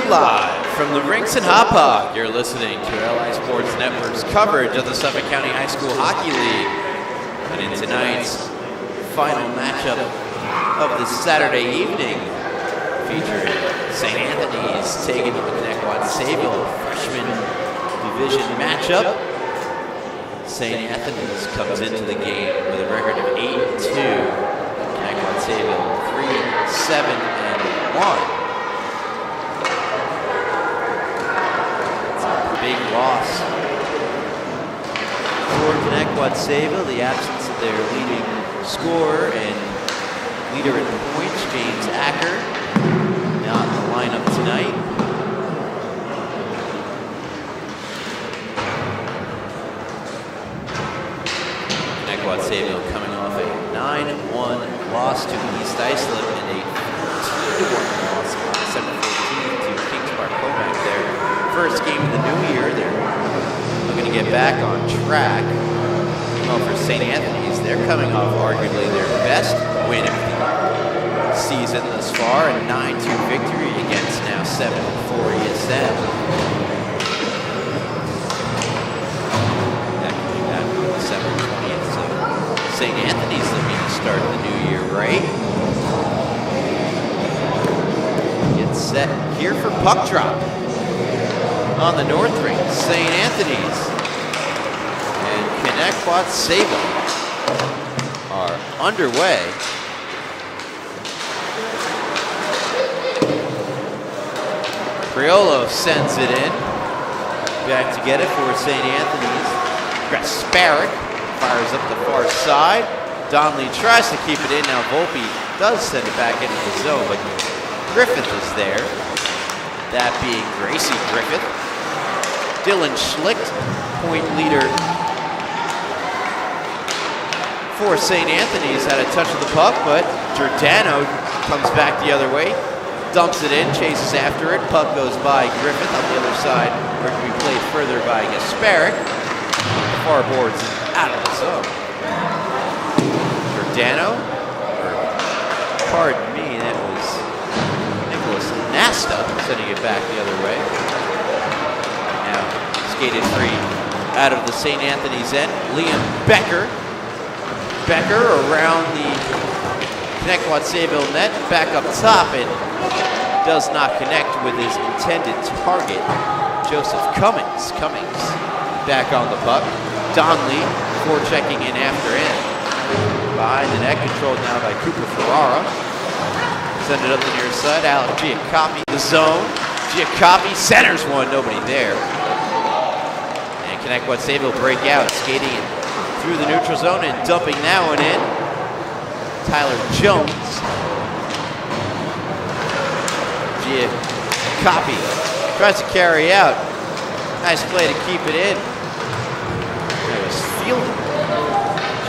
live from the rinks in Hauppauge. You're listening to LI Sports Network's coverage of the Suffolk County High School Hockey League. And in tonight's final matchup of the Saturday evening, featuring St. Anthony's taking on Connetquot Sayville freshman division matchup. St. Anthony's comes into the game with a record of 8-2. Connetquot Sayville 3-7-1. Big loss for Connetquot Sayville, the absence of their leading scorer and leader in points, James Acker, not in the lineup tonight. Connetquot Sayville coming off a 9-1 loss to East Iceland and a 14-1 loss on 7-14 to Kings Park Comac there. First game of the new year, they're looking to get back on track. Well, for St. Anthony's, they're coming off arguably their best win of the season thus far, a 9-2 victory against now 7-4 ESM. That was December 20th, so St. Anthony's looking to start the new year right. Get set here for puck drop. On the north ring, St. Anthony's and Connetquot Sayville are underway. Priolo sends it in. Back to get it for St. Anthony's. Gasparic fires up the far side. Donnelly tries to keep it in. Now Volpe does send it back into the zone, but Griffith is there. That being Gracie Griffith. Dylan Schlicht, point leader for St. Anthony's, had a touch of the puck, but Giordano comes back the other way, dumps it in, chases after it. Puck goes by Griffith on the other side, where it can be played further by Gasparic. The far boards out of the zone. Giordano, pardon me, that was Nicholas Nasta sending it back the other way. Now skated free out of the St. Anthony's end. Liam Becker. Becker around the Connetquot Sayville net, back up top, and does not connect with his intended target, Joseph Cummings. Cummings back on the puck. Donnelly forechecking in after him. Behind the net, controlled now by Cooper Ferrara. Send it up the near side. Alec Giacopi, the zone. Giacopi centers one, nobody there. And Connetquot Sayville break out, skating through the neutral zone and dumping that one in. Tyler Jones. Giacopi tries to carry out. Nice play to keep it in. That was fielded.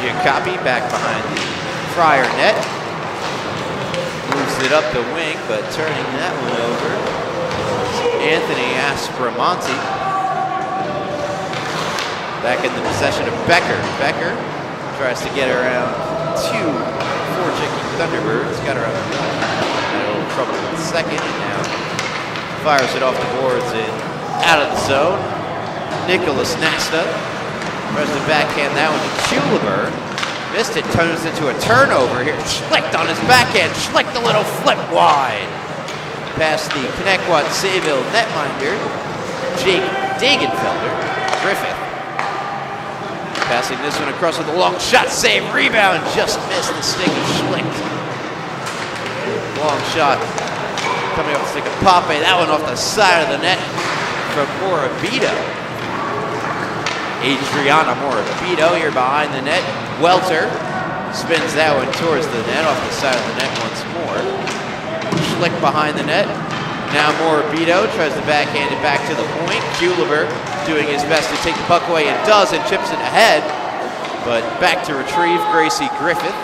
Giacopi back behind the Friar net. Moves it up the wing, but turning that one over. Anthony Aspromonte. Back in the possession of Becker. Becker tries to get around two forechecking Thunderbirds. Got around one. Had a little trouble in the second, and now fires it off the boards and out of the zone. Nicholas Nasta tries to backhand that one to Kuliber. Missed it, turns into a turnover here. Schlicht on his backhand. Schlicht a little flip wide. Past the Connetquot Sayville netminder, Jake Dagenfelder. Griffith. Passing this one across with a long shot, save, rebound, just missed the stick of Schlicht. Long shot coming off the stick of Pape, that one off the side of the net from Morabito. Adriana Morabito here behind the net. Welter spins that one towards the net, off the side of the net once more. Schlicht behind the net. Now Morabito tries to backhand it back to the point. Kuliber doing his best to take the puck away and does, and chips it ahead. But back to retrieve Gracie Griffith.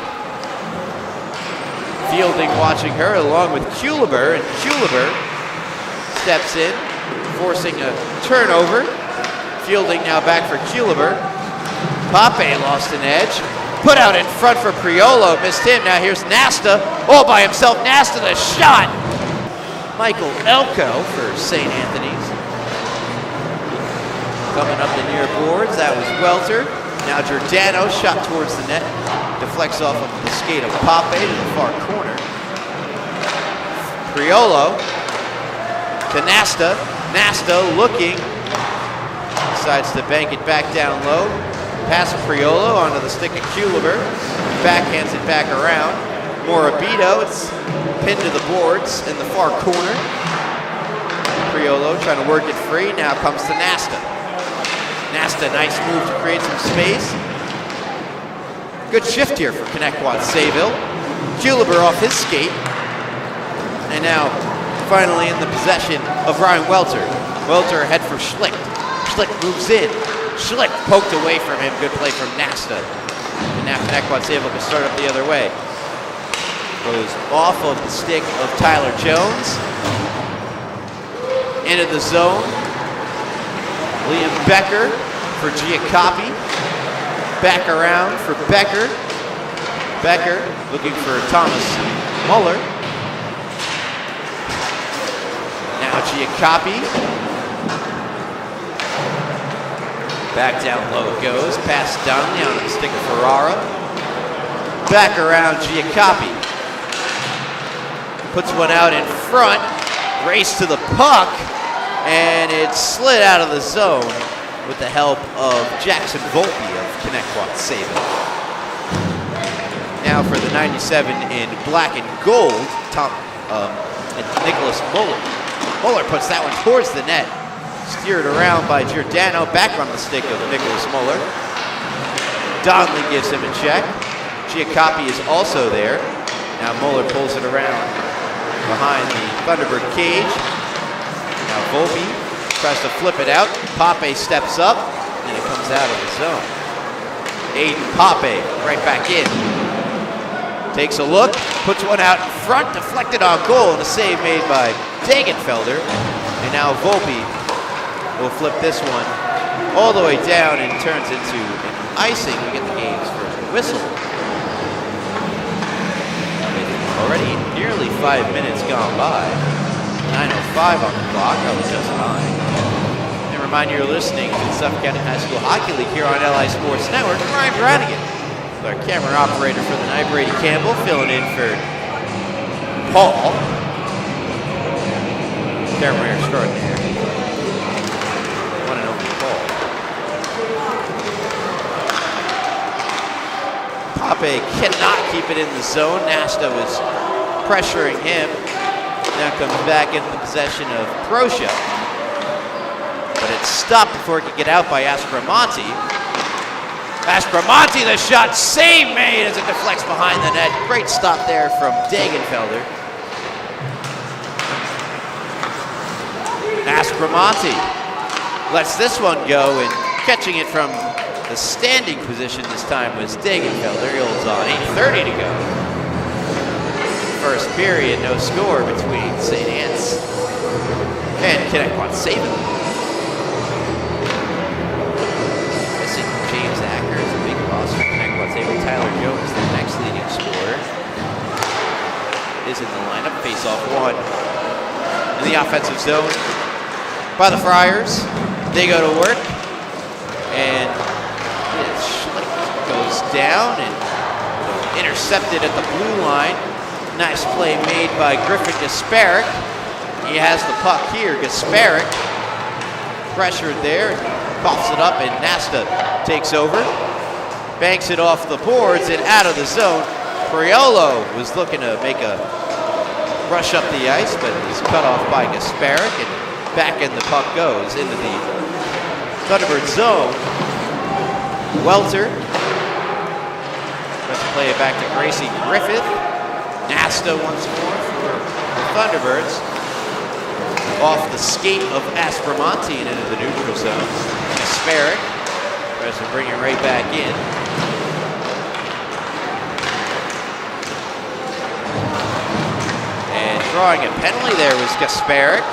Fielding watching her along with Kuliber, and Kuliber steps in, forcing a turnover. Fielding now back for Kuliber. Pape lost an edge. Put out in front for Priolo, missed him. Now here's Nasta, all by himself. Nasta, the shot. Michael Elko for St. Anthony's. Coming up the near boards, that was Welter. Now Giordano, shot towards the net. Deflects off of the skate of Pape to the far corner. Priolo to Nasta. Nasta looking. Decides to bank it back down low. Pass Priolo onto the stick of Kuliber. Backhands it back around. Morabito, it's pinned to the boards in the far corner. Priolo trying to work it free. Now comes to Nasta. Nasta, nice move to create some space. Good shift here for Connetquot Sayville. Kuliber off his skate. And now finally in the possession of Ryan Welter. Welter ahead for Schlicht. Schlicht moves in. Schlicht poked away from him. Good play from Nasta. And now Connetquot Sayville can start up the other way. Goes off of the stick of Tyler Jones. Into the zone. Liam Becker for Giacoppi. Back around for Becker. Becker looking for Thomas Muller. Now Giacoppi. Back down low it goes. Pass Donnelly on the stick of Ferrara. Back around Giacoppi. Puts one out in front. Race to the puck. And it slid out of the zone with the help of Jackson Volpe of Connetquot Sayville. Now for the 97 in black and gold, and Nicholas Muller. Muller puts that one towards the net. Steered around by Giordano, back on the stick of Nicholas Muller. Donnelly gives him a check. Giacoppi is also there. Now Muller pulls it around behind the Thunderbird cage. Now Volpe tries to flip it out. Pape steps up, and it comes out of the zone. Aiden Pape right back in. Takes a look, puts one out in front, deflected on goal, and a save made by Dagenfelder. And now Volpe will flip this one all the way down and turns into an icing. We get the game's first whistle. Already nearly 5 minutes gone by. 9:05 on the clock, that was just fine. And remind you, you're listening to the Suffolk County High School Hockey League here on LI Sports Network. Ryan Brannigan, with our camera operator for the night, Brady Campbell, filling in for Paul. Camera extraordinaire. One and only Paul. Pape cannot keep it in the zone. Nasta was pressuring him. Now comes back into the possession of Proscia. But it's stopped before it could get out by Aspromonte. Aspromonte, the shot, save made as it deflects behind the net. Great stop there from Dagenfelder. Aspromonte lets this one go, and catching it from the standing position this time was Dagenfelder. He holds on, 8:30 to go. First period, no score between St. Anne's and Connetquot Sayville. Missing James Acker is a big loss for Connetquot Sayville. Tyler Jones, their next leading scorer, is in the lineup. Face-off one in the offensive zone by the Friars. They go to work, and Schlicht goes down and intercepted at the blue line. Nice play made by Griffin Gasparic. He has the puck here. Gasparic pressured there, coughs it up, and Nasta takes over. Banks it off the boards and out of the zone. Priolo was looking to make a rush up the ice, but he's cut off by Gasparic, and back in the puck goes into the Thunderbird zone. Welter tries to play it back to Gracie Griffith. Nasta once more for the Thunderbirds. Off the skate of Aspromonte and into the neutral zone. Gasparic tries to bring it right back in. And drawing a penalty there was Gasparic.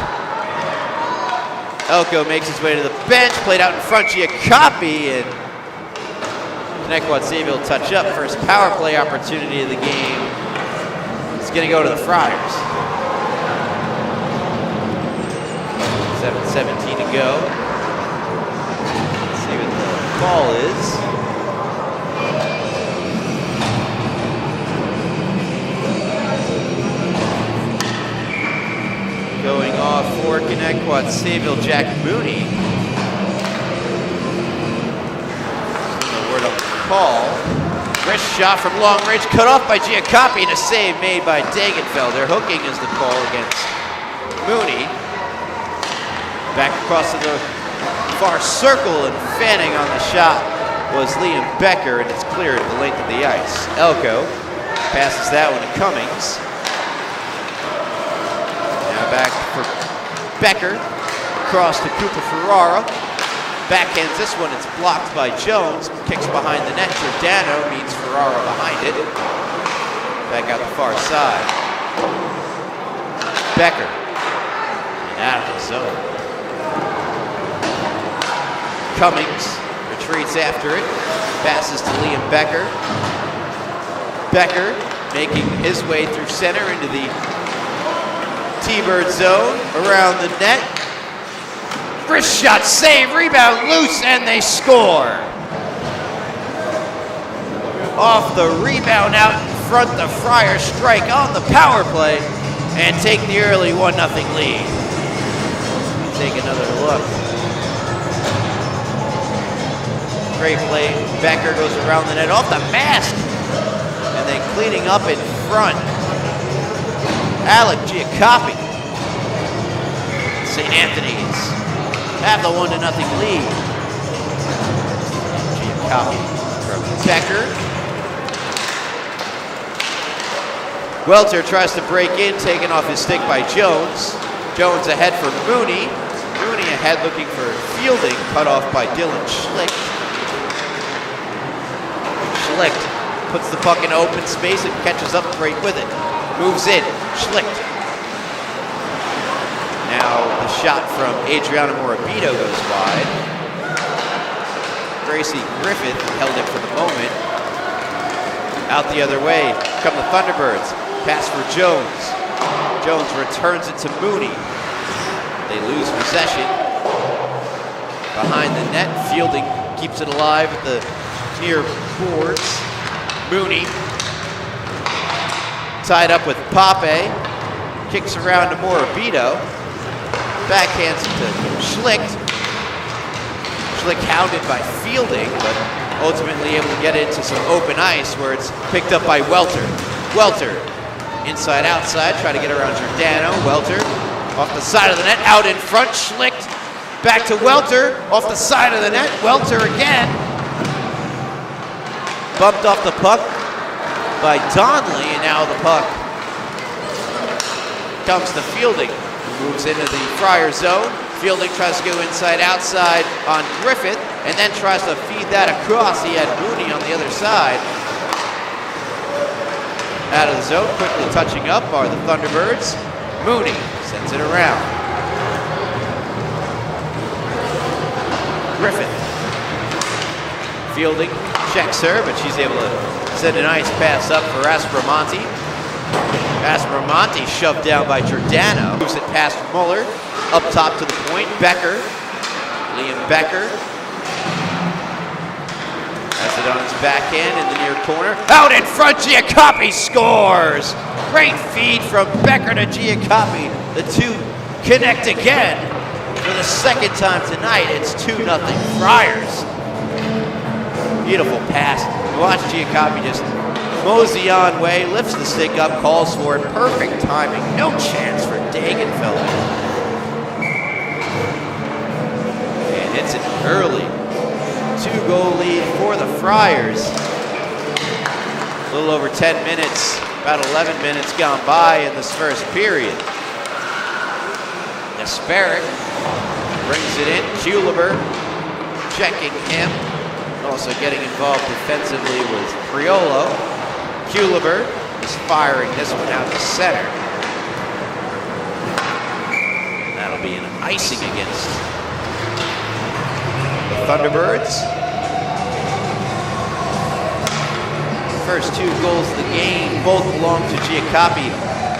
Elko makes his way to the bench, played out in front, Giacoppi, and Connetquot Sayville touch up. First power play opportunity of the game. It's going to go to the Friars. 7:17 to go. Let's see what the call is. Going off for Connetquot, Sayville, Jack Mooney. No word on the call. Wrist shot from long range, cut off by Giacoppi, and a save made by Dagenfelder. Hooking is the call against Mooney. Back across to the far circle, and fanning on the shot was Liam Becker, and it's cleared the length of the ice. Elko passes that one to Cummings. Now back for Becker, across to Cooper Ferrara. Backhands this one, it's blocked by Jones. Kicks behind the net, Giordano meets Ferrara behind it. Back out the far side. Becker, and out of the zone. Cummings retreats after it, passes to Liam Becker. Becker making his way through center into the T-Bird zone, around the net. Wrist shot, save, rebound, loose, and they score. Off the rebound out in front, the Friars strike on the power play and take the early 1-0 lead. Take another look. Great play. Becker goes around the net, off the mask, and then cleaning up in front. Alec Giacoppi. St. Anthony's have the 1-0 lead. Giacoppi from Becker. Welter tries to break in, taken off his stick by Jones. Jones ahead for Mooney. Mooney ahead looking for fielding, cut off by Dylan Schlicht. Schlicht puts the puck in open space and catches up right with it. Moves in, Schlicht. Now the shot from Adriana Morabito goes wide. Gracie Griffith held it for the moment. Out the other way come the Thunderbirds. Pass for Jones. Jones returns it to Mooney. They lose possession. Behind the net, fielding keeps it alive at the near boards. Mooney tied up with Pape. Kicks around to Morabito. Backhands it to Schlicht. Schlicht hounded by fielding, but ultimately able to get into some open ice where it's picked up by Welter. Welter, inside, outside, try to get around Giordano. Welter, off the side of the net, out in front. Schlicht, back to Welter, off the side of the net. Welter again. Bumped off the puck by Donnelly, and now the puck comes to fielding. Moves into the Friar zone. Fielding tries to go inside, outside on Griffith, and then tries to feed that across. He had Mooney on the other side. Out of the zone, quickly touching up are the Thunderbirds. Mooney sends it around. Griffith. Fielding checks her, but she's able to send a nice pass up for Aspromonte. Aspromonte shoved down by Giordano. Moves it past Muller. Up top to the point. Becker. Liam Becker. Has it on his backhand in the near corner. Out in front, Giacoppi scores! Great feed from Becker to Giacoppi. The two connect again. For the second time tonight, it's 2-0 Friars. Beautiful pass. Watch Giacoppi just mosey on way, lifts the stick up, calls for it. Perfect timing. No chance for Dagenfelder. And it's an early 2-goal lead for the Friars. A little over 10 minutes, about 11 minutes gone by in this first period. Desperic brings it in. Kuliber checking him. Also getting involved defensively was Priolo. Kuliber is firing this one out to center. And that'll be an icing against the Thunderbirds. First 2 goals of the game both belong to Giacoppi.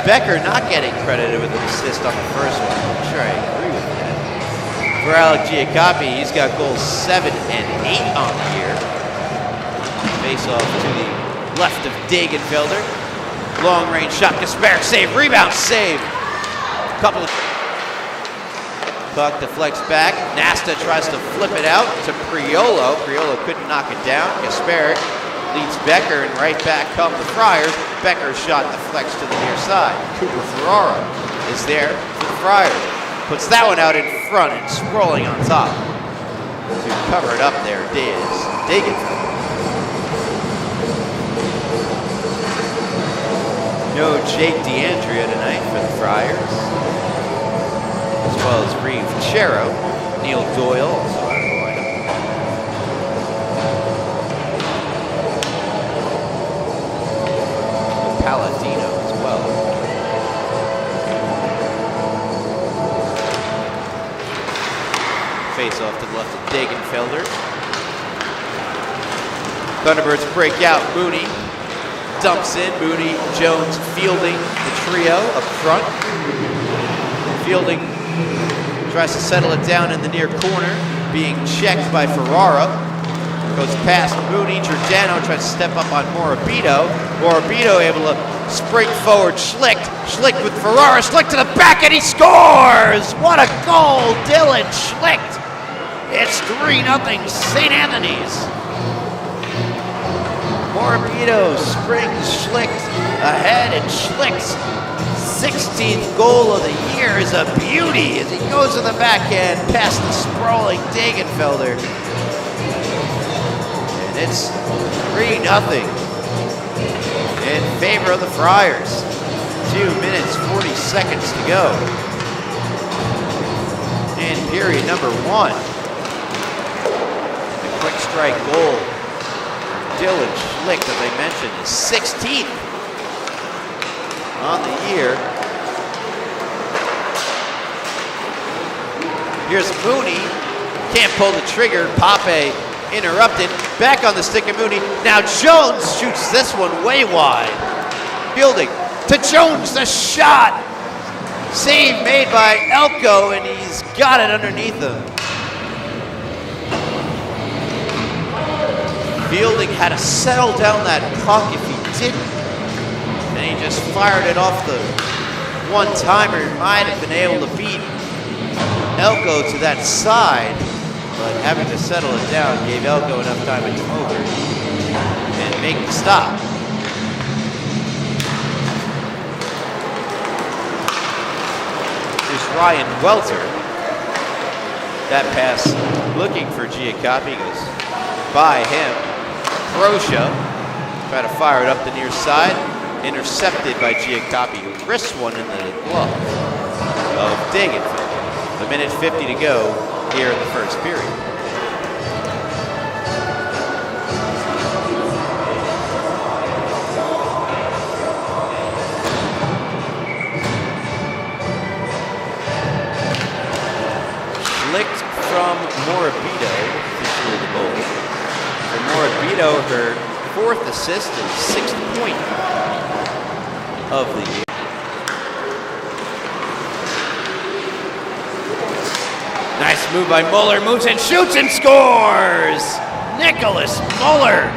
Becker not getting credited with an assist on the first one. I'm sure I agree with that. for Alec Giacoppi. He's got goals 7 and 8 on the year. Face off to the left of Dagenfelder. Long range shot, Kasparic save, rebound save. Couple of puck deflects back. Nasta tries to flip it out to Priolo. Priolo couldn't knock it down. Kasparic leads Becker, and right back come the Friars. Becker's shot deflects to the near side. Cooper Ferrara is there for the Friars. Puts that one out in front and scrolling on top. To cover it up there is Dagenfelder. No Jake DeAndrea tonight for the Friars, as well as Reeve Chero. Neil Doyle also out of the lineup. Palladino as well. Face off to the left of Dagenfelder. Thunderbirds break out. Mooney dumps in. Mooney, Jones, Fielding, the trio up front. Fielding tries to settle it down in the near corner, being checked by Ferrara. Goes past Mooney. Giordano tries to step up on Morabito. Morabito able to spring forward. Schlicht with Ferrara. Schlicht to the back, and he scores! What a goal, Dylan Schlicht! It's 3-0 St. Anthony's. Morabito springs Schlicht ahead, and Schlicht's 16th goal of the year is a beauty as he goes to the backhand past the sprawling Dagenfelder. And it's 3-0 in favor of the Friars. 2 minutes, 40 seconds to go in period number 1. The quick strike goal. Dylan Schlicht, as I mentioned, is 16th on the year. Here's Mooney, can't pull the trigger. Pape interrupted, back on the stick of Mooney. Now Jones shoots this one way wide. Fielding to Jones, the shot. Save made by Elko, and he's got it underneath him. Fielding had to settle down that puck if he didn't. And he just fired it off the one-timer. Might have been able to beat Elko to that side, but having to settle it down gave Elko enough time to come over and make the stop. There's Ryan Welter. That pass looking for Giacoppi goes by him. Proscia try to fire it up the near side. Intercepted by Giacoppi, who wrists one in the glove of Dagenfelder. A minute 50 to go here in the first period. Schlicht from Morabito to secure the goal. For Morabito, her 4th assist and 6th point of the year. Nice move by Muller, moves and shoots and scores! Nicholas Muller,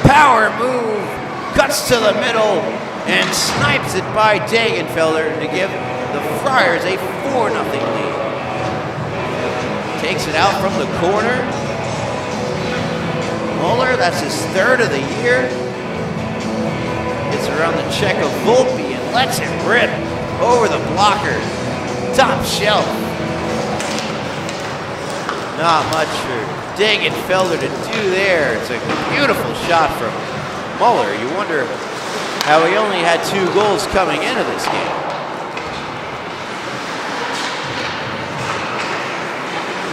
power move, cuts to the middle and snipes it by Dagenfelder to give the Friars a 4-0 lead. Takes it out from the corner. Muller, that's his 3rd of the year. Gets around the check of Volpe and lets it rip over the blocker. Top shelf. Not much for Dagenfelder to do there. It's a beautiful shot from Muller. You wonder how he only had 2 goals coming into this game.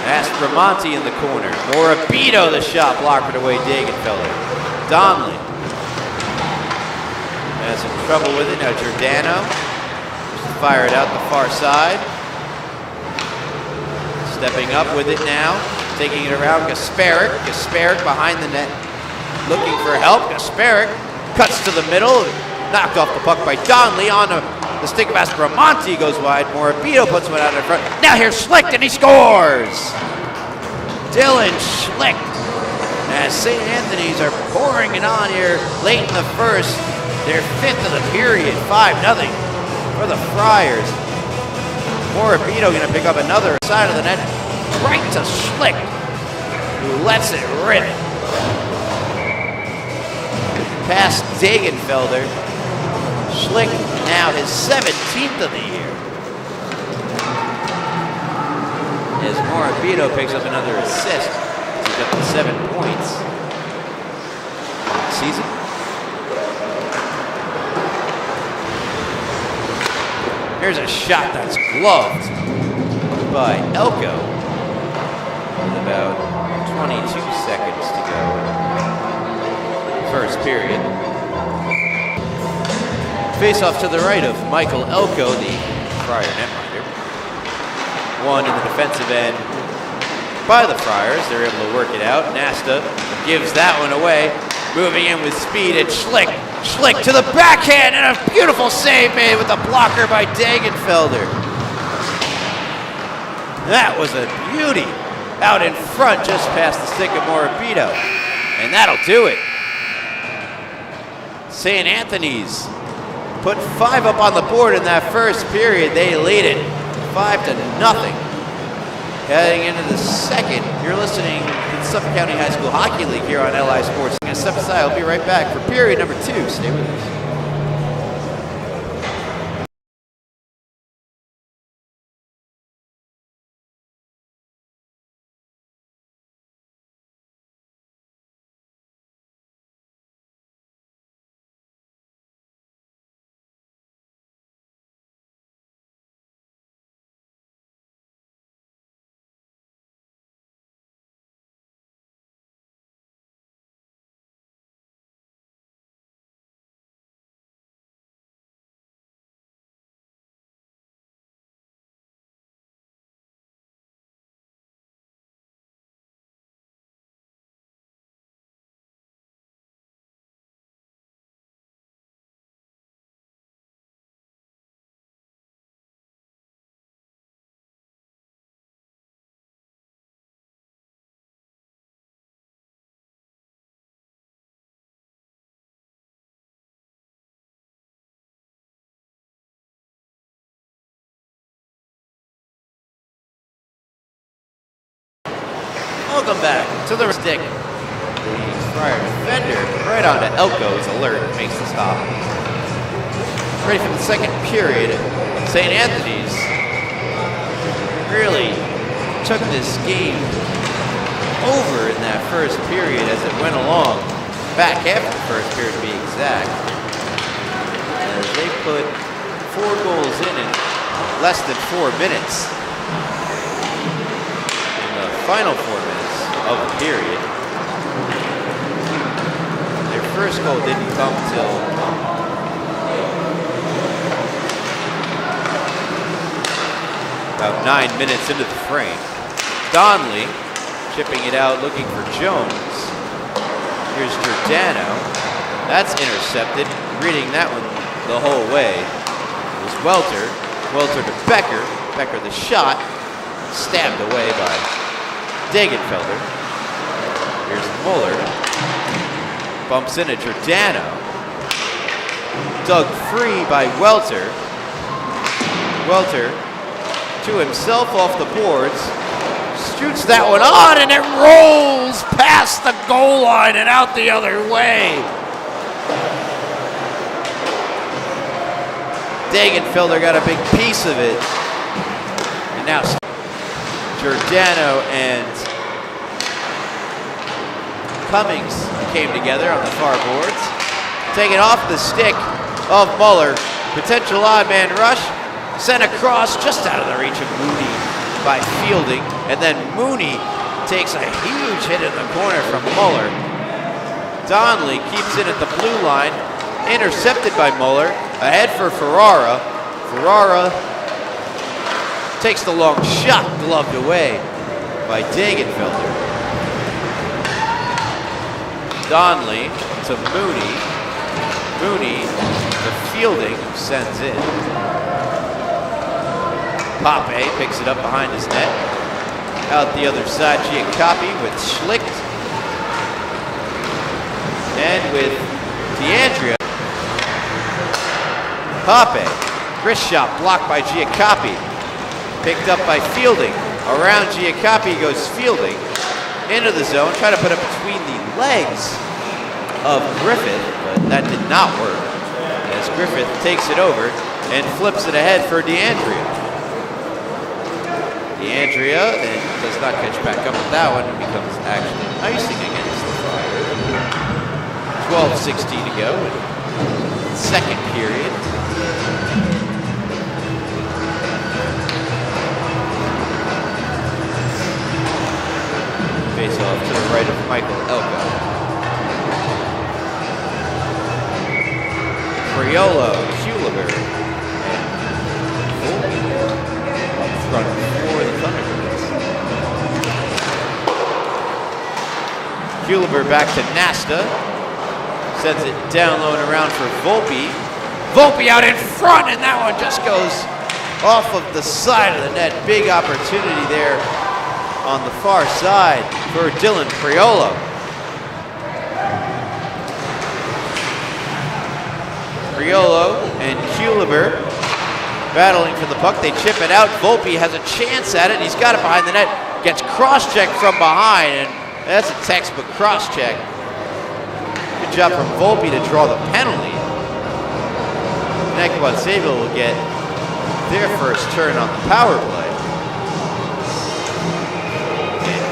Aspromonte in the corner. Morabito, the shot blocked away Dagenfelder. Donnelly has some trouble with it. Now Giordano just fire it out the far side. Stepping up with it now. Taking it around Kasparic. Kasparic behind the net. Looking for help. Kasparic cuts to the middle. Knocked off the puck by Donnelly on a The stick of Aspromonte goes wide. Morabito puts one out in front. Now here's Schlicht, and he scores! Dylan Schlicht. As St. Anthony's are pouring it on here late in the first. Their fifth of the period, 5-0 for the Friars. Morabito going to pick up another side of the net. Right to Schlicht, who lets it rip. Past Degenfelder. Schlicht now his 17th of the year. As Morabito picks up another assist. He's up to 7 points this season. Here's a shot that's gloved by Elko with about 22 seconds to go. First period. Face off to the right of Michael Elko, the Friar netminder. One in the defensive end by the Friars. They're able to work it out. Nasta gives that one away. Moving in with speed, and Schlicht to the backhand, and a beautiful save made with the blocker by Degenfelder. That was a beauty. Out in front, just past the stick of Morabito. And that'll do it. St. Anthony's put 5 up on the board in that first period. They lead it 5-0. Heading into the second, you're listening to the Suffolk County High School Hockey League here on LI Sports. I'm going to step aside. I'll be right back for period number 2. Stay with us. Welcome back to the stick. The Friar defender right onto Elko's alert, makes the stop. Ready for the second period. St. Anthony's really took this game over in that first period as it went along. Back after the first period to be exact. As they put 4 goals in less than 4 minutes. In the final 4 minutes of the period. Their first goal didn't come till about 9 minutes into the frame. Donnelly chipping it out, looking for Jones. Here's Giordano. That's intercepted. Reading that one the whole way. It was Welter. Welter to Becker. Becker the shot. Stabbed away by Degenfelder. Here's Muller. Bumps into Giordano. Dug free by Welter. Welter to himself off the boards. Shoots that one on, and it rolls past the goal line and out the other way. Degenfelder got a big piece of it. And now Giordano and Cummings came together on the far boards. Taken off the stick of Muller. Potential odd man rush. Sent across just out of the reach of Mooney by Fielding. And then Mooney takes a huge hit in the corner from Muller. Donnelly keeps it at the blue line. Intercepted by Muller. Ahead for Ferrara. Ferrara takes the long shot, gloved away by Degenfelder. Donnelly to Mooney. Mooney to Fielding, who sends in. Pape picks it up behind his net. Out the other side, Giacoppi with Schlicht. And with D'Andrea. Pape, wrist shot blocked by Giacoppi. Picked up by Fielding. Around Giacoppi goes Fielding. Into the zone, try to put it between the legs of Griffith, but that did not work. As Griffith takes it over and flips it ahead for D'Andrea. D'Andrea then does not catch back up with that one and becomes actually icing against the Fire. 12:16 to go in second period. Face off to the right of Michael Elko. Priolo, Kuliber, and up front for the Thunderbirds. Kuliber back to Nasta. Sends it down low and around for Volpe. Volpe out in front, and that one just goes off of the side of the net. Big opportunity there on the far side for Dylan Priolo. Priolo and Kuliber battling for the puck. They chip it out. Volpe has a chance at it. He's got it behind the net. Gets cross-checked from behind, and that's a textbook cross-check. Good job from Volpe to draw the penalty. Connetquot Sayville will get their first turn on the power play.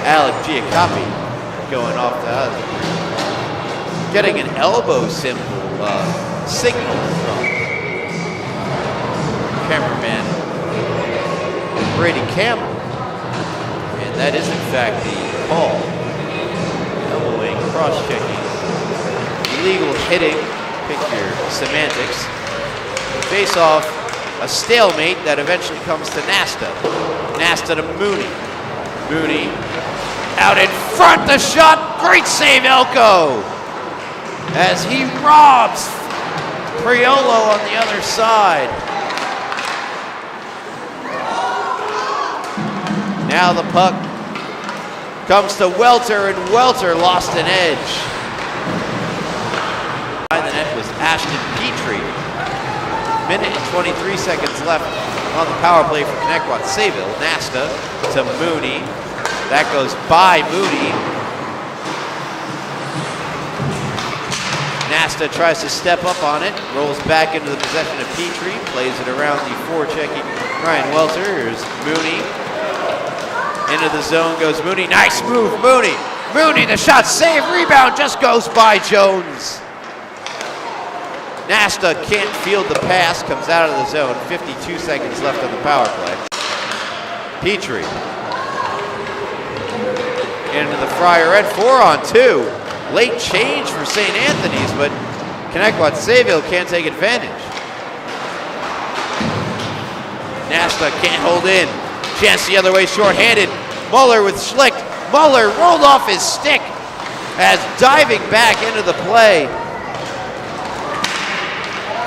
Alec Giacoppi going off the other. Getting an elbow signal from cameraman Brady Campbell. And that is in fact the call. Elbowing, cross-checking, illegal hitting, pick your semantics. Face off, a stalemate that eventually comes to Nasta. Nasta to Mooney. Mooney out in front, the shot, great save Elko! As he robs Priolo on the other side. Now the puck comes to Welter, and Welter lost an edge. Behind the net was Ashton Petrie. Minute and 23 seconds left on the power play for Connetquot Sayville. Nasta to Mooney. That goes by Mooney. Nasta tries to step up on it, rolls back into the possession of Petrie, plays it around the forechecking Ryan Welter. Here's Mooney. Into the zone goes Mooney. Nice move, Mooney. Mooney, the shot, save, rebound, just goes by Jones. Nasta can't field the pass, comes out of the zone. 52 seconds left on the power play. Petrie. Into the Friar Red, 4-on-2. Late change for St. Anthony's, but Connetquot Sayville can't take advantage. Nasta can't hold in. Chance the other way, shorthanded. Muller with Schlicht. Muller rolled off his stick as diving back into the play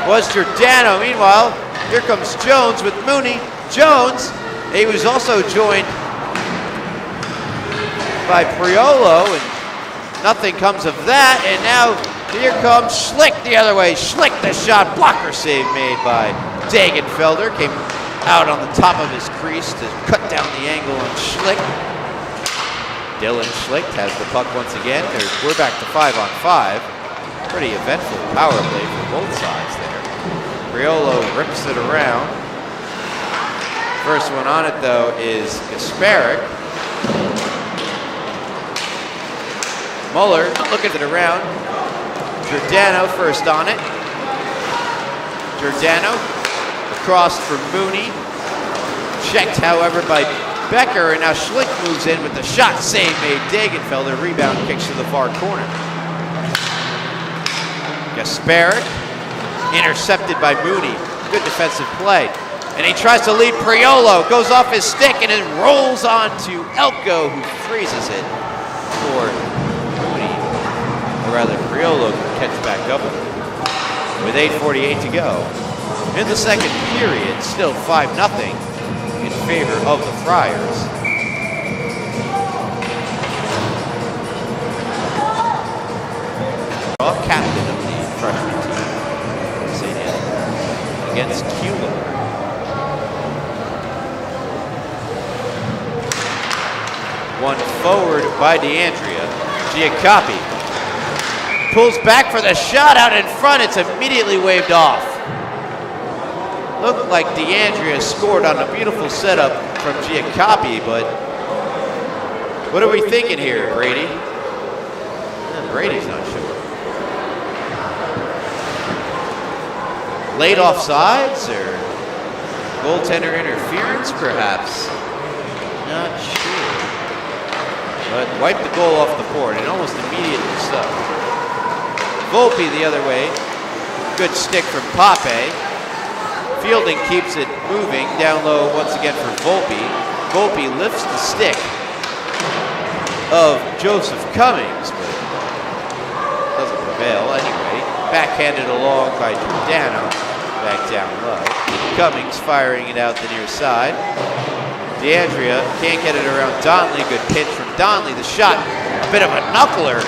was Giordano. Meanwhile, here comes Jones with Mooney. Jones, he was also joined by Priolo, and nothing comes of that. And now here comes Schlicht the other way. Schlicht, the shot, blocker save made by Dagenfelder. Came out on the top of his crease to cut down the angle on Schlicht. Dylan Schlicht has the puck once again. We're back to 5-on-5. Pretty eventful power play for both sides there. Priolo rips it around. First one on it though is Gasparic. Muller looking it around. Giordano first on it. Giordano across for Mooney. Checked, however, by Becker, and now Schlicht moves in with the shot save made. Dagenfelder, rebound kicks to the far corner. Gasparic, intercepted by Mooney. Good defensive play. And he tries to lead Priolo, goes off his stick, and it rolls on to Elko, who freezes it for Mooney. Or rather, Priolo can catch back up with it. with 8:48 to go. In the second period, still 5-0 in favor of the Friars. Captain of the freshman team, St. Anthony, against Cuba. One forward by DeAndrea. Giacoppi pulls back for the shot out in front. It's immediately waved off. Looked like DeAndrea scored on a beautiful setup from Giacoppi, but what are we thinking here, Brady? Brady's not sure. Late offsides or goaltender interference, perhaps? Not sure. But wiped the goal off the board, and almost immediately so. Volpe the other way. Good stick from Pape. Fielding keeps it moving. Down low once again for Volpe. Volpe lifts the stick of Joseph Cummings, but doesn't prevail anyway. Backhanded along by Giordano. Back down low. Cummings firing it out the near side. DeAndrea can't get it around Donnelly. Good pitch from Donnelly. The shot, a bit of a knuckler.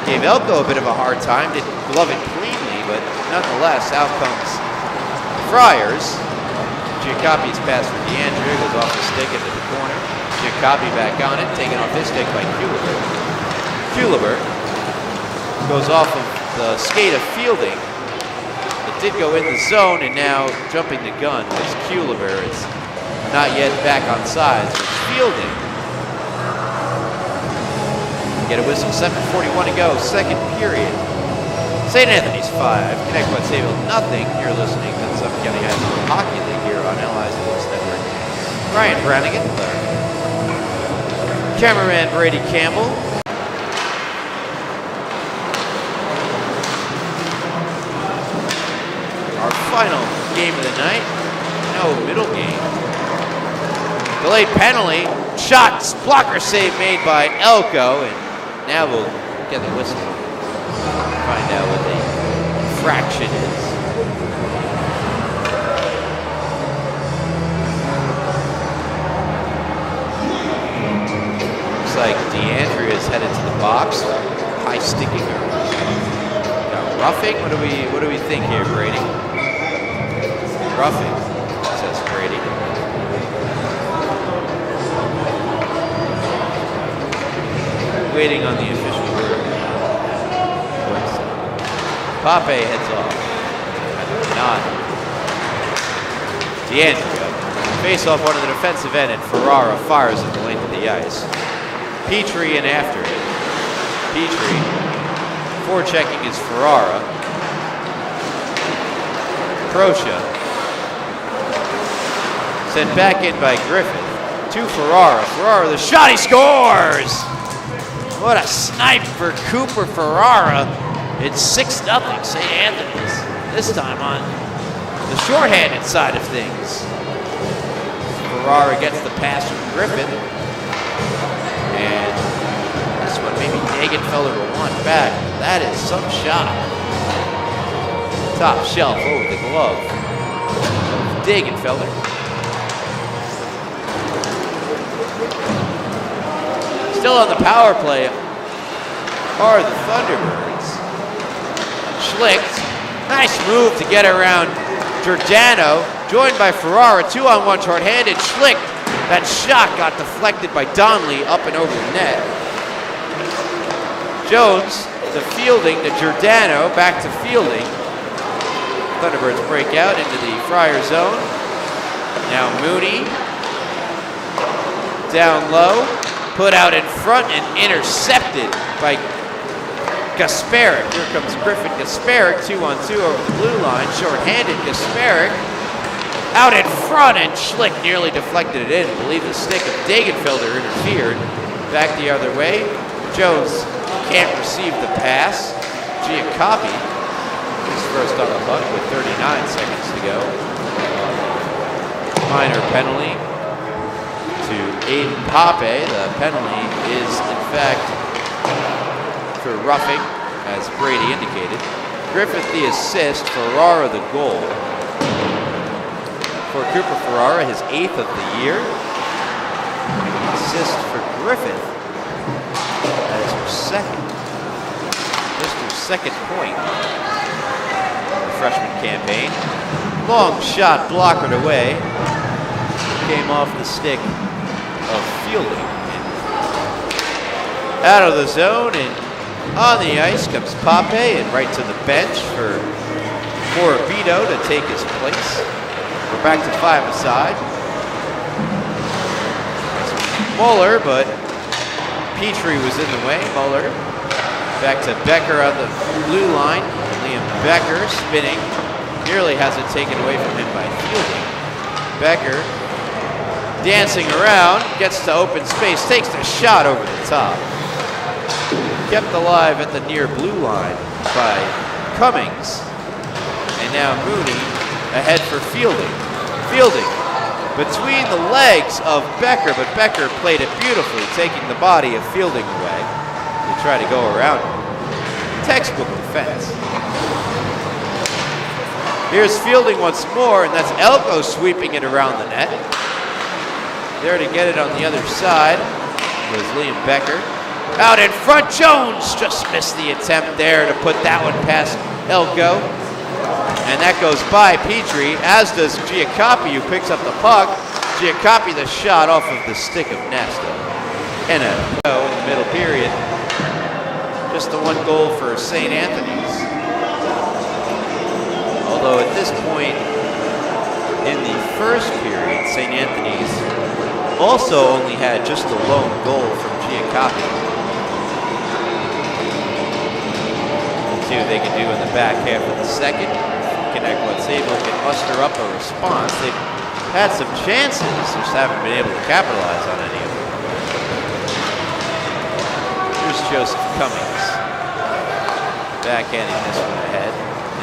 Gave Elko a bit of a hard time. Didn't glove it cleanly, but nonetheless, out comes Friars. Giacoppi's pass for DeAndrea goes off the stick into the corner. Giacoppi back on it, taken off his stick by Kuliber. Kuliber goes off of the skate of Fielding. It did go in the zone, and now jumping the gun is Kuliber. It's not yet back on sides with Fielding. Get a whistle, 7:41 to go, second period. St. Anthony's 5, Connetquot Sayville nothing. You're listening to the Suffolk County High School Hockey League here on LI Sports Network. Ryan Brannigan, cameraman Brady Campbell. Our final game of the night, no middle game. Delayed penalty, shot, blocker save made by Elko, and now we'll get the whistle. Find out what the fraction is. Looks like DeAndrea's headed to the box. High sticking her. Got roughing. What do we think here, Brady? Roughing, says Brady. Waiting on the official word. Pape heads off. Not. DeAndrea. Face off one of the defensive end, and Ferrara fires at the length of the ice. Petrie in after it. Petrie. Forechecking is Ferrara. Crocia. Sent back in by Griffith. To Ferrara. Ferrara, the shot, he scores! What a snipe for Cooper Ferrara. It's 6-0 St. Anthony's. This time on the shorthanded side of things. Ferrara gets the pass from Griffith. And this one, maybe Dagenfelder will want back. That is some shot. Top shelf over the glove. Dagenfelder. Still on the power play are the Thunderbirds. Schlicht, nice move to get around Giordano, joined by Ferrara, 2-on-1 short-handed. Schlicht, that shot got deflected by Donnelly up and over the net. Jones to Fielding to Giordano, back to Fielding. Thunderbirds break out into the Friar zone. Now Mooney, down low. Put out in front and intercepted by Gasparic. Here comes Griffin Gasparic, 2-on-2 over the blue line. Short-handed Gasparic. Out in front, and Schlicht nearly deflected it in. I believe the stick of Dagenfelder interfered. Back the other way. Jones can't receive the pass. Giacoppi is first on the puck with 39 seconds to go. Minor penalty to Aiden Pape. The penalty is, in fact, for roughing, as Brady indicated. Griffith the assist, Ferrara the goal. For Cooper Ferrara, his 8th of the year. Assist for Griffith. That is her second. Just her second point in the freshman campaign. Long shot blockered away. Came off the stick of Fielding. Out of the zone and on the ice comes Pape and right to the bench for Morabito to take his place. We're back to 5-a-side. Muller, but Petrie was in the way. Muller back to Becker on the blue line. Liam Becker spinning. Nearly has it taken away from him by Fielding. Becker dancing around, gets to open space, takes the shot over the top. Kept alive at the near blue line by Cummings. And now Mooney ahead for Fielding. Fielding between the legs of Becker, but Becker played it beautifully, taking the body of Fielding away to try to go around him. Textbook defense. Here's Fielding once more, and that's Elko sweeping it around the net. There to get it on the other side was Liam Becker. Out in front, Jones just missed the attempt there to put that one past Elko. And that goes by Petrie, as does Giacopi, who picks up the puck. Giacopi the shot off of the stick of Nesta. And a go in the middle period. Just the one goal for St. Anthony's. Although at this point in the first period, St. Anthony's also only had just the lone goal from Giacopi. See what they can do in the back half of the second. Connetquot Sayville can muster up a response. They've had some chances, just haven't been able to capitalize on any of them. Here's Joseph Cummings. Backhanding this one ahead.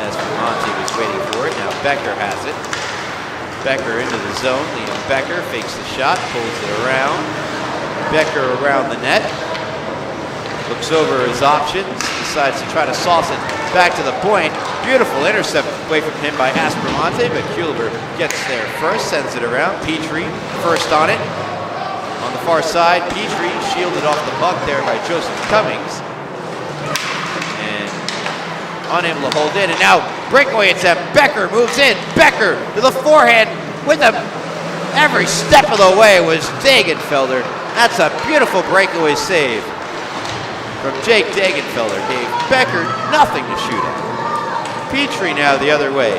As Monty was waiting for it, now Becker has it. Becker into the zone. Liam Becker fakes the shot, pulls it around. Becker around the net. Looks over his options, decides to try to sauce it back to the point. Beautiful intercept away from him by Aspromonte, but Kuhlberg gets there first, sends it around. Petrie first on it. On the far side, Petrie shielded off the puck there by Joseph Cummings. And unable to hold in, and now breakaway attempt. Becker moves in. Becker to the forehand with him. Every step of the way was Dagenfelder. That's a beautiful breakaway save from Jake Dagenfelder. Gave Becker nothing to shoot at. Petrie now the other way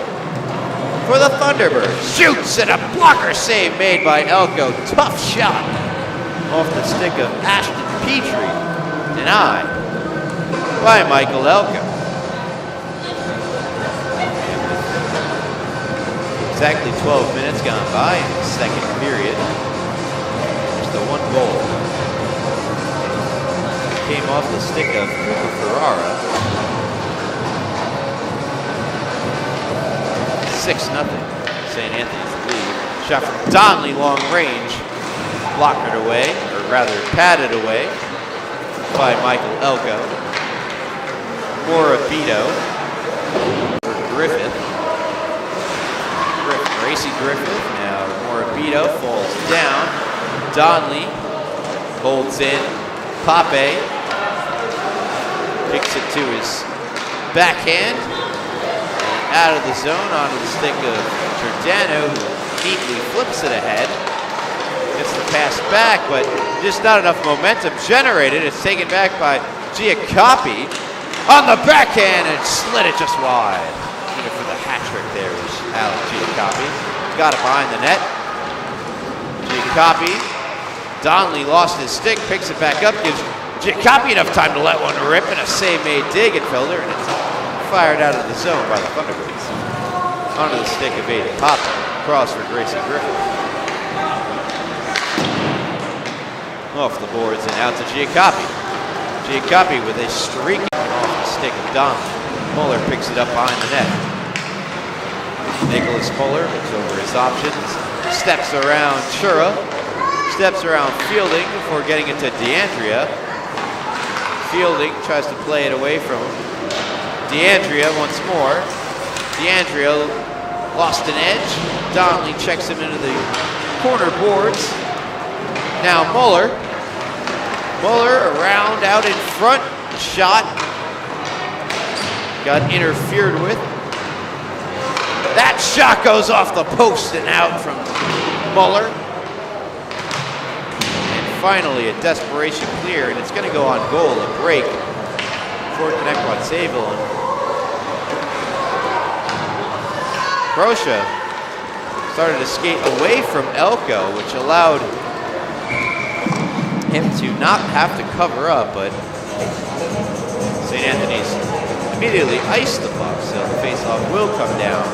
for the Thunderbirds. Shoots, and a blocker save made by Elko. Tough shot off the stick of Ashton Petrie. Denied by Michael Elko. Exactly 12 minutes gone by in the second period. Just the one goal. Came off the stick of Cooper Ferrara. 6-0. St. Anthony's lead. Shot from Donnelly, long range. Blocked away, or rather padded away by Michael Elko. Morabito for Griffith. Gracie Griffith. Now Morabito falls down. Donnelly holds in. Pape kicks it to his backhand. And out of the zone onto the stick of Giordano, who neatly flips it ahead. Gets the pass back, but just not enough momentum generated. It's taken back by Giacopi on the backhand and slid it just wide. Looking for the hat trick there was Alex Giacopi. Got it behind the net. Giacopi. Donnelly lost his stick, picks it back up, gives Giacopi enough time to let one rip, and a save made Dagenfelder, and it's fired out of the zone by the Thunderbirds. Onto the stick of Aiden Papa. Cross for Gracie Griffith. Off the boards and out to Giacopi. Giacopi with a streak off the stick of Donnelly. Muller picks it up behind the net. Nicholas Muller looks over his options, steps around Chura. Steps around Fielding before getting it to DeAndrea. Fielding tries to play it away from him. DeAndrea once more. DeAndrea lost an edge. Donnelly checks him into the corner boards. Now Muller. Muller around out in front. Shot. Got interfered with. That shot goes off the post and out from Muller. And finally a desperation clear, and it's going to go on goal, a break for Connetquot Sayville. Crocia started to skate away from Elko, which allowed him to not have to cover up, but St. Anthony's immediately iced the puck, so the faceoff will come down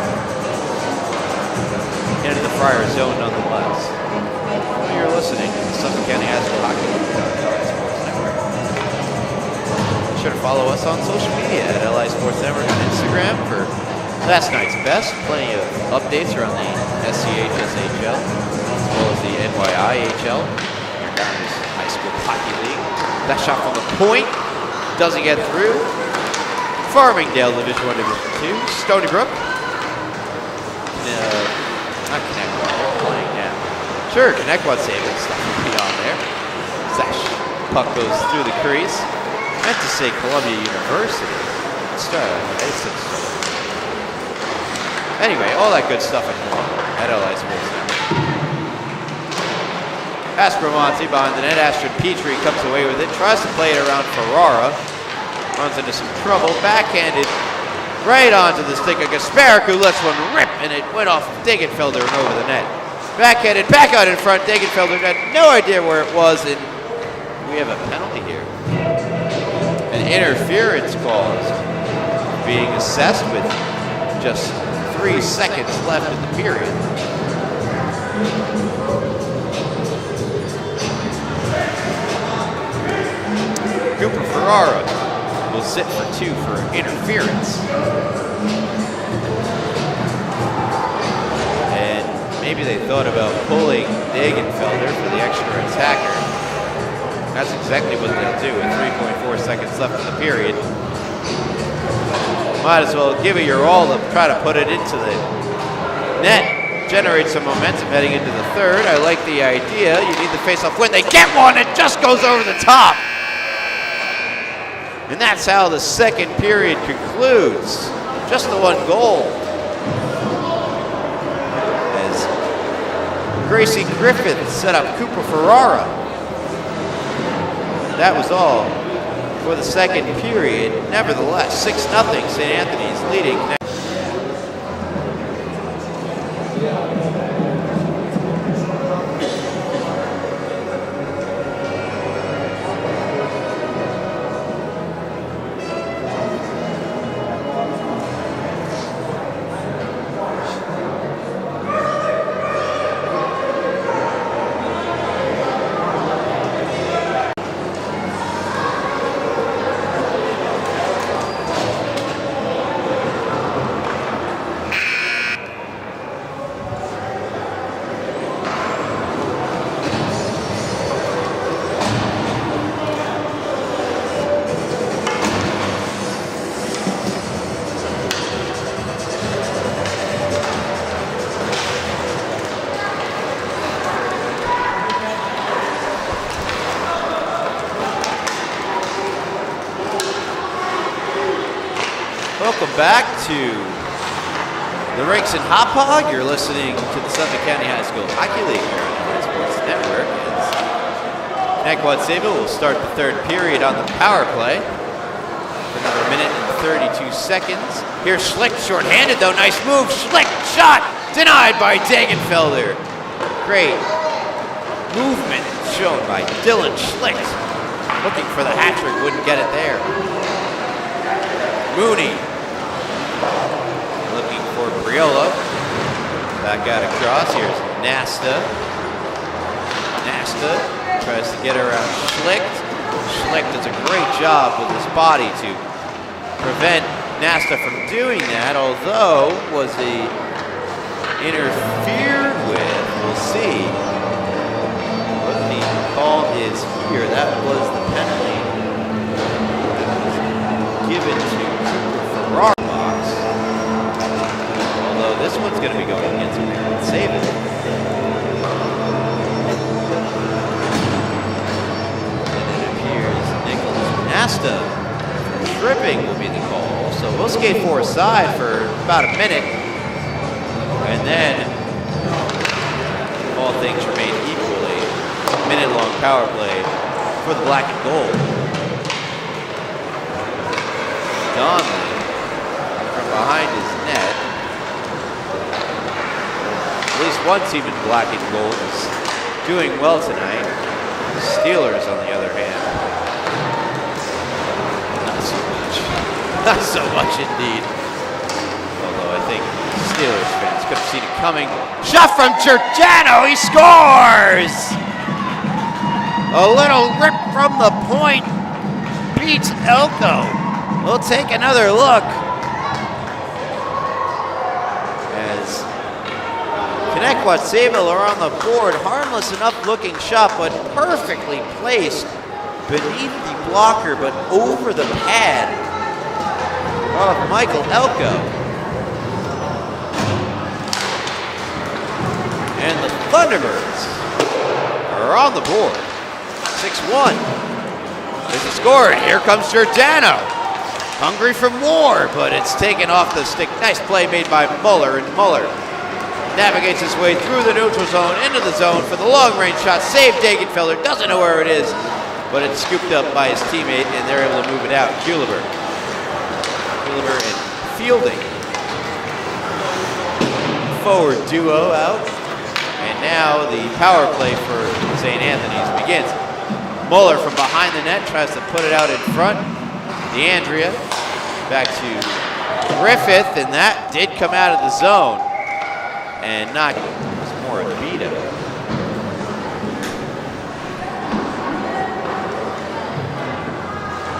into the Friar zone nonetheless. You're listening to the Suffolk County Asshole Hockey League on LI Sports Network. Be sure to follow us on social media at LI Sports Network on Instagram for last night's best. Plenty of updates around the SCHSHL as well as the NYIHL, your Downers High School Hockey League. That shot from the point doesn't get through. Farmingdale Division 1, Division 2. Stony Brook. Not Connetquot, they're playing now. Sure, Connetquot Sayville stuff will be on there. Zash. Puck goes through the crease. Meant to say Columbia University. Anyway, all that good stuff and more at LI Sports Network. Aspromonte behind the net. Astrid Petrie comes away with it. Tries to play it around Ferrara. Runs into some trouble. Backhanded right onto the stick of Gasparic, who lets one rip, and it went off Degenfelder and over the net. Backhanded, back out in front. Degenfelder had no idea where it was, and we have a penalty here. An interference caused, being assessed with just 3 seconds left in the period. Cooper Ferrara will sit for 2 for interference. And maybe they thought about pulling Degenfelder for the extra attacker. That's exactly what they'll do with 3.4 seconds left in the period. Might as well give it your all to try to put it into the net. Generate some momentum heading into the third. I like the idea. You need the faceoff when they get one. It just goes over the top. And that's how the second period concludes. Just the one goal. As Gracie Griffith set up Cooper Ferrara. That was all for the second period. Nevertheless, 6-0, St. Anthony's leading. Welcome back to the Rinks and Hop Hog. You're listening to the Suffolk County High School Hockey League here on the Sports Network. Connetquot Sayville will start the third period on the power play for another minute and 32 seconds. Here's Schlick, shorthanded though. Nice move. Schlick, shot denied by Degenfelder. Great movement shown by Dylan Schlick. Looking for the hat trick, wouldn't get it there. Mooney looking for Priola. Back out across. Here's Nasta. Nasta tries to get around Schlick. Schlick does a great job with his body to prevent Nasta from doing that, although was interfered with. We'll see what the call is here. That was the penalty that was given to Nasta. Tripping will be the call. So we'll skate four aside for about a minute. And then, all things remain equally. Minute-long power play for the black and gold. Donnelly from behind his net. At least one team in black and gold is doing well tonight. The Steelers, on the other hand, not so much. Not so much indeed. Although I think Steelers fans could have seen it coming. Shot from Giordano, he scores! A little rip from the point beats Elko. We'll take another look as Connetquot Sayville are on the board. Harmless enough looking shot, but perfectly placed beneath the blocker, but over the pad of Michael Elko. And the Thunderbirds are on the board. 6-1. There's a score. Here comes Giordano. Hungry for more, but it's taken off the stick. Nice play made by Muller, and Muller navigates his way through the neutral zone, into the zone for the long-range shot. Save Dagenfelder, doesn't know where it is, but it's scooped up by his teammate, and they're able to move it out. Kuhleber and Fielding. Forward duo out, and now the power play for St. Anthony's begins. Muller from behind the net tries to put it out in front. DeAndrea back to Griffith, and that did come out of the zone. And not more Abito.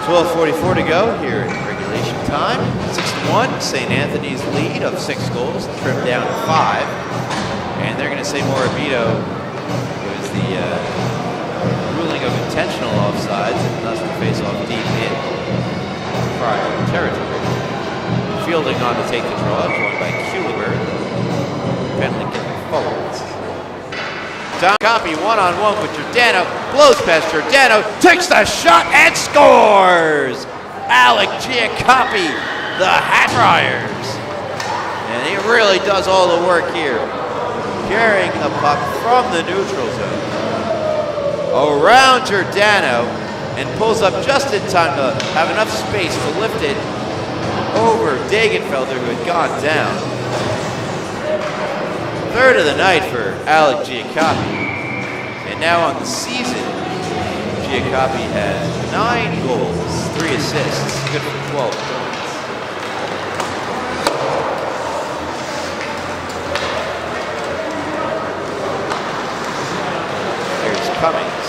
12:44 to go here in regulation time. 6-1, St. Anthony's lead of 6 goals, trimmed down to 5. And they're going to say more Abito was the ruling of intentional offsides, and thus the face-off deep in prior territory. Fielding on to take the draw, joined by Kuhleber. Penalty kick forwards. Copy one-on-one with Giordano, blows past Giordano, takes the shot and scores! Alec Giacoppi, the Hat Friars. And he really does all the work here, carrying the puck from the neutral zone around Giordano, and pulls up just in time to have enough space to lift it over Dagenfelder, who had gone down. Third of the night for Alec Giacoppi. And now on the season, Giacoppi has 9 goals, 3 assists, good for 12 points. Here's Cummings.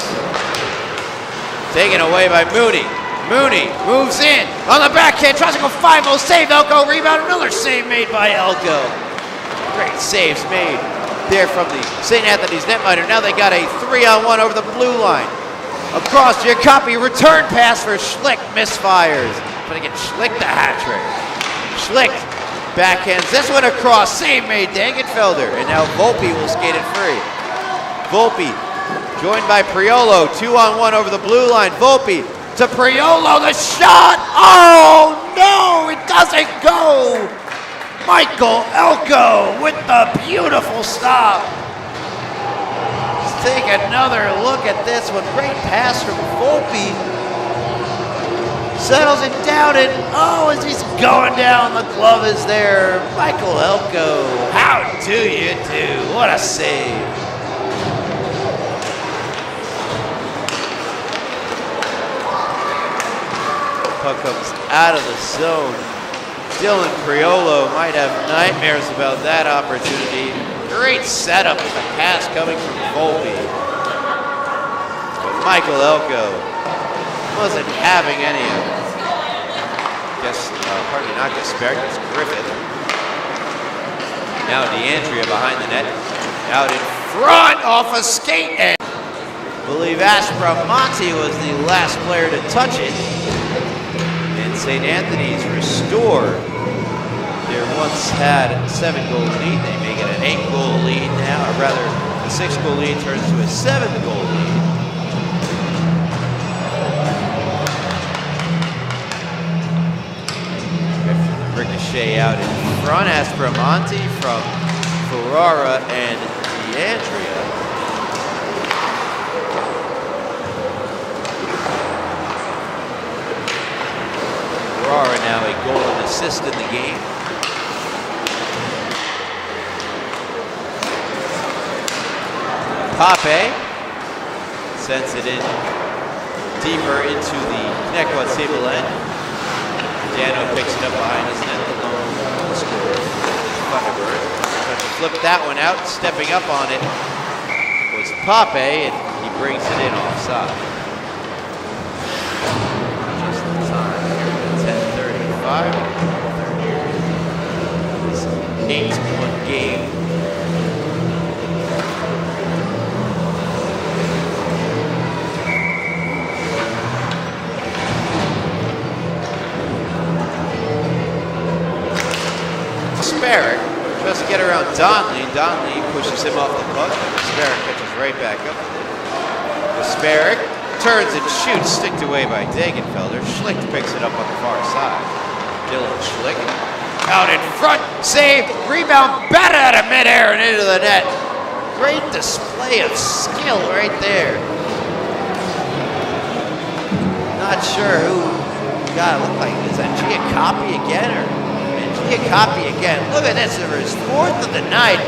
Taken away by Mooney. Mooney moves in on the backhand, tries to go 5-0, save Elko, rebound, another save made by Elko. Great saves made there from the St. Anthony's netminder. Now they got a 3-on-1 over the blue line. Across, Giacoppi, return pass for Schlick, misfires. But again, Schlick the hat-trick. Schlick backhands this one across, save made Dagenfelder. And now Volpe will skate it free. Volpe joined by Priolo, 2-on-1 over the blue line. Volpe to Priolo, the shot! Oh no, it doesn't go! Michael Elko with the beautiful stop. Let's take another look at this one. Great pass from Volpe. Settles it down, and as he's going down, the glove is there. Michael Elko, how do you do? What a save. Puck comes out of the zone. Dylan Priolo might have nightmares about that opportunity. Great setup with the pass coming from Volpe. But Michael Elko wasn't having any of it. Not Gasparius, Griffith. Now DeAndrea behind the net. Out in front off a skate. And I believe Aspromonte was the last player to touch it. And St. Anthony's restore their once had 7-goal lead. They make it an 8-goal lead now, or rather the 6-goal lead turns to a 7-goal lead. Shea out in front. Aspromonte from Ferrara and DeAndrea. Ferrara now a goal and assist in the game. Pape sends it in deeper into the Connetquot Sayville end. Dano picks it up behind his net, the lone scorer. Thunderbird tries to flip that one out. Stepping up on it was Pape, and he brings it in offside. Just the time here at 10:35. This 8-1 game. Sparrow tries to get around Donley. Donley pushes him off the puck. Sparrow catches right back up with it. Sparrow turns and shoots, sticked away by Degenfelder. Schlick picks it up on the far side. Dylan Schlick out in front, save, rebound, batted out of midair and into the net. Great display of skill right there. Not sure who got it looked like. Is that Giacoppi again or? Copy again. Look at this. It was 4th of the night.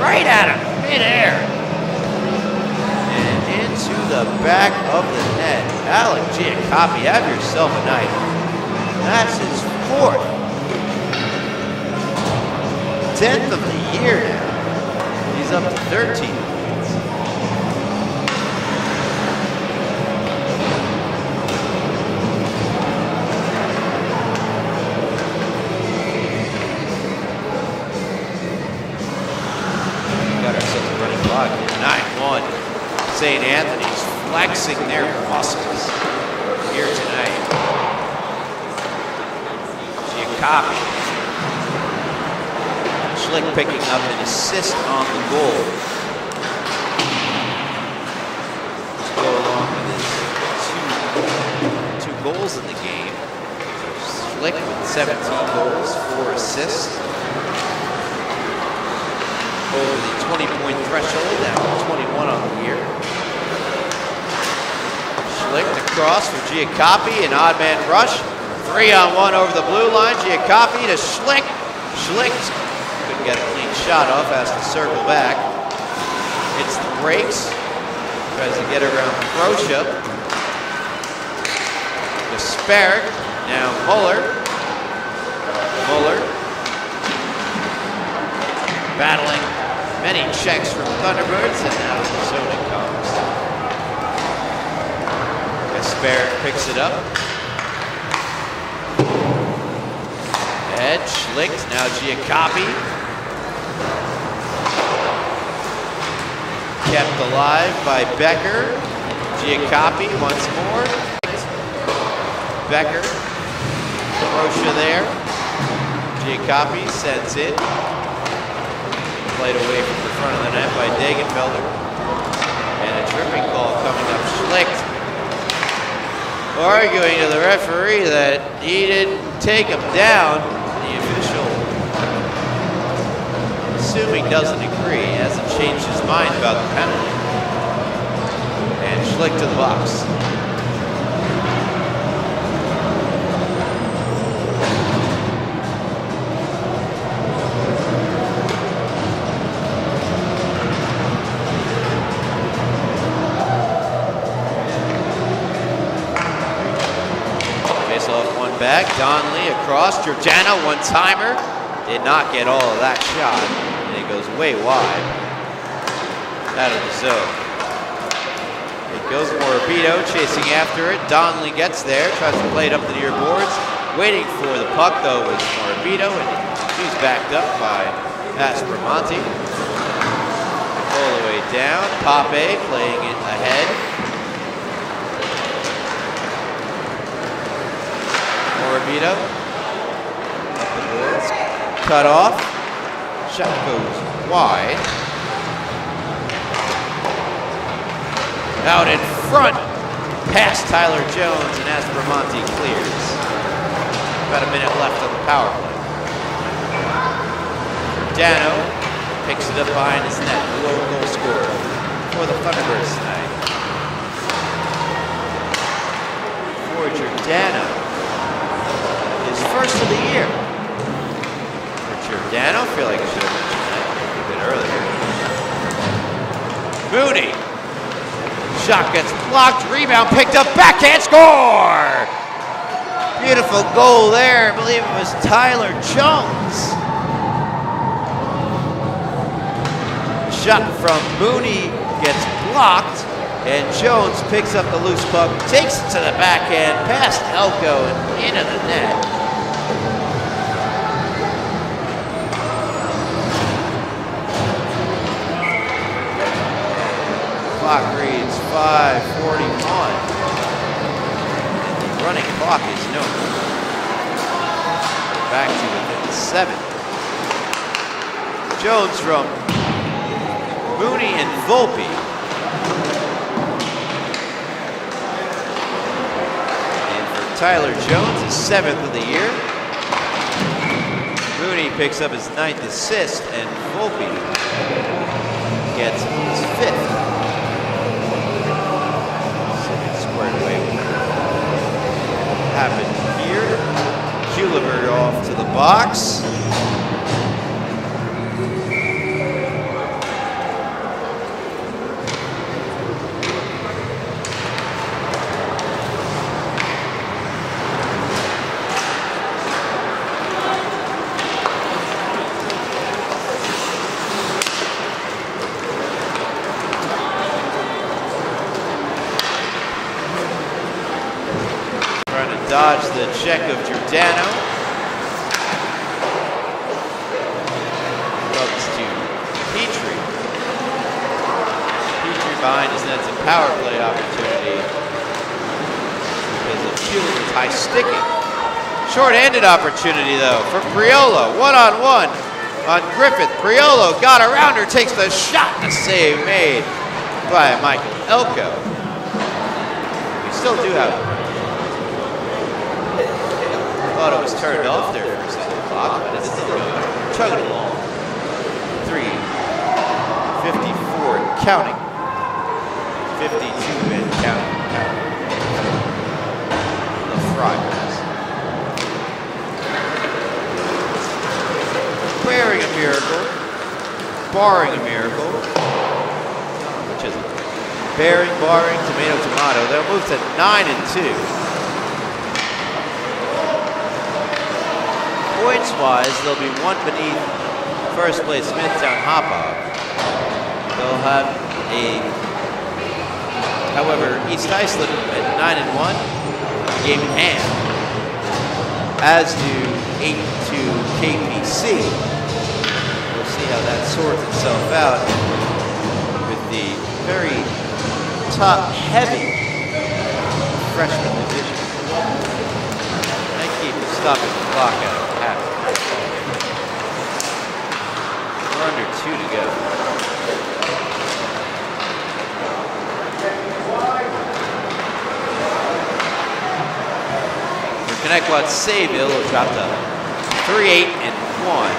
Right out of midair. And into the back of the net. Alec Giacoppi, have yourself a night. That's his 4th. 10th of the year now. He's up to 13 points. Got 9-1. St. Anthony's flexing their muscles here tonight. Giacoppi. Schlick picking up an assist on the goal. Let's go along with his two goals in the game. Schlick with 17 goals, 4 assists. Over the 20-point threshold, now 21 on the year. Schlick across for Giacoppi, an odd man rush. 3-on-1 over the blue line. Giacoppi to Schlick. Schlick couldn't get a clean shot off, has to circle back. Hits the brakes. Tries to get around Crochet. Sparrow, now Muller. Battling many checks from Thunderbirds, and now the zone it comes. Sparrow picks it up. Edge, Schlick, now Giacoppi. Kept alive by Becker. Giacoppi once more. Becker. Rocha there. Giacoppi sends it. Played away from the front of the net by Degenfelder. And a tripping call coming up. Schlick arguing to the referee that he didn't take him down. The official, assuming doesn't agree, hasn't changed his mind about the penalty. And Schlick to the box. Back, Donnelly across, Georgiana, one-timer, did not get all of that shot, and it goes way wide, out of the zone. It goes Morabito, chasing after it, Donnelly gets there, tries to play it up the near boards, waiting for the puck though was Morabito, and she's backed up by Aspromonte. All the way down, Pape playing it ahead. Morabito, up the boards, cut off, shot goes wide. Out in front, past Tyler Jones, and Aspromonte clears. About a minute left on the power play. Giordano picks it up behind his net. Low goal scorer for the Thunderbirds tonight. For Giordano, his first of the year. For Giordano, I feel like I should have mentioned that a bit earlier. Mooney. Shot gets blocked, rebound picked up, backhand score! Beautiful goal there. I believe it was Tyler Jones. Shot from Mooney gets blocked, and Jones picks up the loose puck, takes it to the backhand, past Elko and into the net. Clock reads 5:41. And the running clock is no more. Back to within 7. Jones from Mooney and Volpe. And for Tyler Jones, his 7th of the year. Mooney picks up his 9th assist, and Volpe gets his 5th. Squared away with what happened here. Kuhleberg off to the box. Dodge the check of Giordano. Comes to Petrie. Petrie behind his net's a power play opportunity because of Kuhleberg's high sticking. Short-handed opportunity though for Priolo. One-on-one on Griffith. Priolo got around her, takes the shot, and a save made by Michael Elko. We still do have thought it was turned off there for a second clock, but it's still going. Chugging along. 3:54 counting. 52 and counting. The Friars. Bearing a miracle. Barring a miracle. Which is it? Bearing, barring, tomato, tomato. They'll move to 9-2. Points-wise, they'll be one beneath first place Smithtown Hop-Hop. They'll have however, East Iceland at 9-1, game in hand, as do 8-2 KPC. We'll see how that sorts itself out with the very top-heavy freshman division. I keep stopping the clock out. We're under 2 to go. For Connetquot, Sayville will drop to 3-8-1.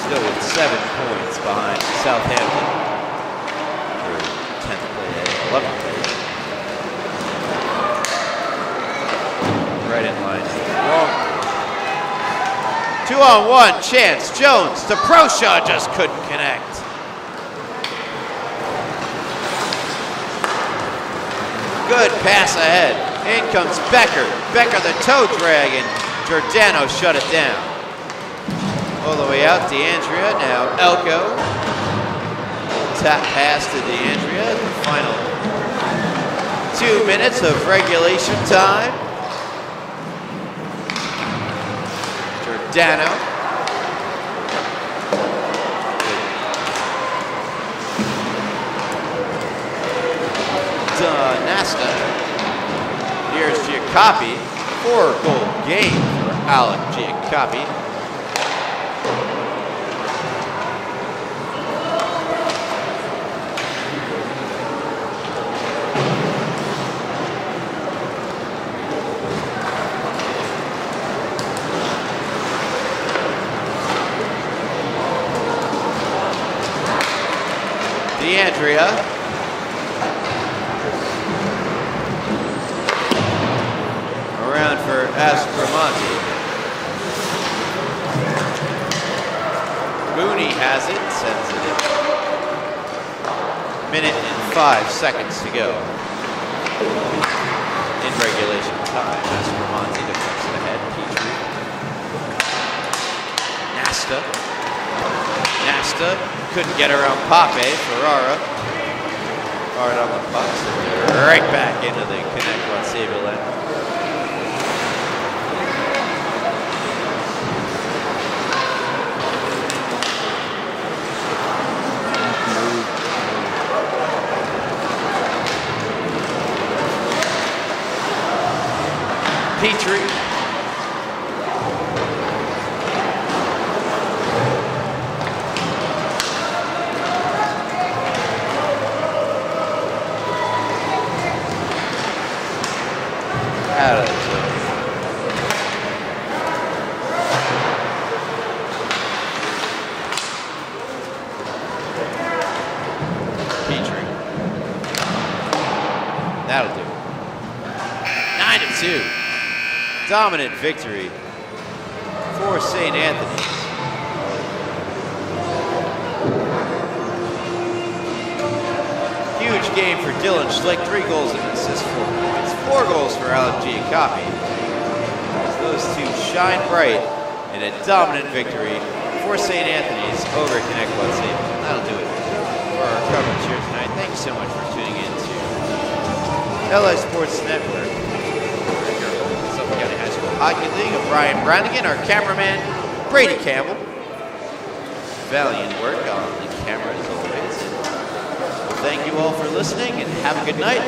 Still with 7 points behind Southampton for 10th place, 11th place. Right in line. Wrong. 2-on-1 chance. Jones to Proshaw, just couldn't connect. Good pass ahead. In comes Becker. Becker the toe drag, and Giordano shut it down. All the way out, DeAndrea. Now Elko. Tap pass to DeAndrea. The final 2 minutes of regulation time. Giordano. Nasta. Here's Giacoppi. 4-goal game for Alec Giacoppi. Andrea. Around for Aspromonte. Mooney has it, sends it in. Minute and 5 seconds to go. In regulation time, Aspromonte deflects it ahead. Petrie. Nasta couldn't get around Pape. Ferrara. Hard on the puck. Right back into the Connetquot Sayville end. Petrie. Out of the zone. Petrie. That'll do. 9-2. Dominant victory for St. Anthony's. Huge game for Dylan Schlick, 3 goals and assists, 4 points, 4 goals for Alan Giacoppi. As those two shine bright in a dominant victory for St. Anthony's over Connetquot Sayville. That'll do it for our coverage here tonight. Thank you so much for tuning in to LA Sports Network. Hockey League of Brian Brannigan, our cameraman, Brady Campbell. Valiant work on the camera as always. Well, thank you all for listening and have a good night.